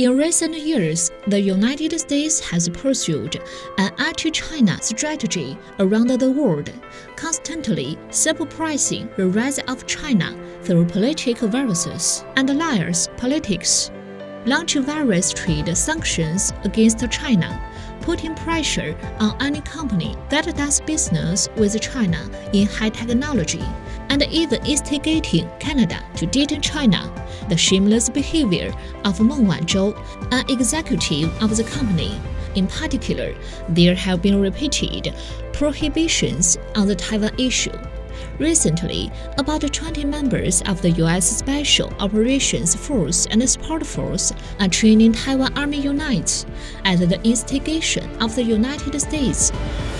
In recent years, the United States has pursued an anti-China strategy around the world, constantly suppressing the rise of China through political viruses and alliance politics, launching various trade sanctions against China, putting pressure on any company that does business with China in high technology, and even instigating Canada to detain China. The shameless behavior of Meng Wanzhou, an executive of the company. In particular, there have been repeated prohibitions on the Taiwan issue. Recently, about 20 members of the U.S. Special Operations Force and Support Force are training Taiwan Army units at the instigation of the United States.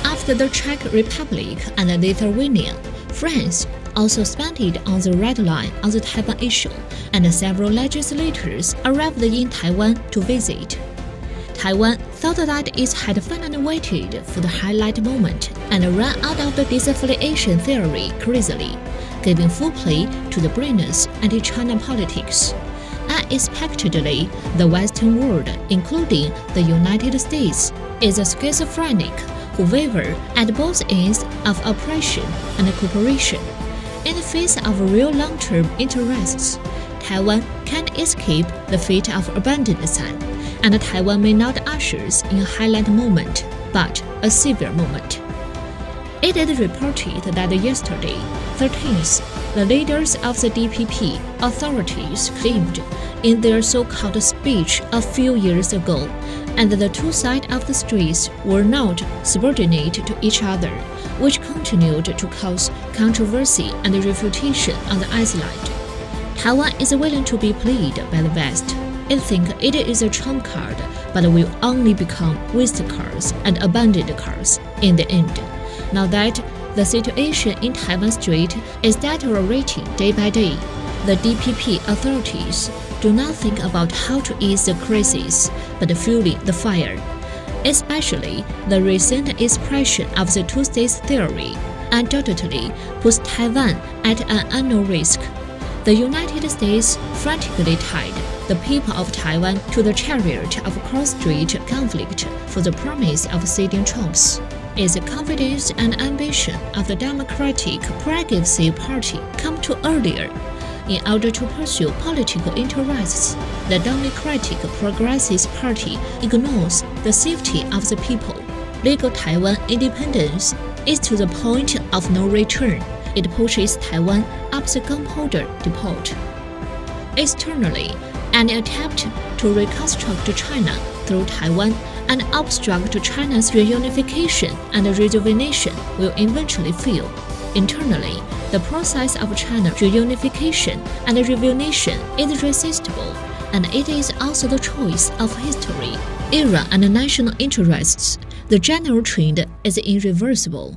After the Czech Republic and Lithuania, France also spanned on the red line on the Taiwan issue, and several legislators arrived in Taiwan to visit. Taiwan thought that it had finally waited for the highlight moment and ran out of the disaffiliation theory crazily, giving full play to the brainless anti-China politics. Unexpectedly, the Western world, including the United States, is a schizophrenic who waver at both ends of oppression and cooperation. In the face of real long-term interests, Taiwan can't escape the fate of abandoned son, and Taiwan may not usher in a highlight moment, but a severe moment. It is reported that yesterday, 13th, the leaders of the DPP authorities claimed in their so-called speech a few years ago, and the two sides of the streets were not subordinate to each other, which continued to cause controversy and refutation on the island. Taiwan is willing to be played by the West. It thinks it is a trump card, but will only become waste cards and abandoned cards in the end. Now that the situation in Taiwan Strait is deteriorating day by day, the DPP authorities do not think about how to ease the crisis, but fueling the fire. Especially the recent expression of the two-states theory undoubtedly puts Taiwan at an unknown risk. The United States frantically tied the people of Taiwan to the chariot of cross-strait conflict for the promise of ceding Trumps. Its confidence and ambition of the Democratic Progressive Party come too earlier. In order to pursue political interests, the Democratic Progressive Party ignores the safety of the people. Legal Taiwan independence is to the point of no return. It pushes Taiwan up the gunpowder depot. Externally, any attempt to reconstruct China through Taiwan and obstruct China's reunification and rejuvenation will eventually fail. Internally, the process of China's reunification and rejuvenation is irresistible, and it is also the choice of history, era, and national interests. The general trend is irreversible.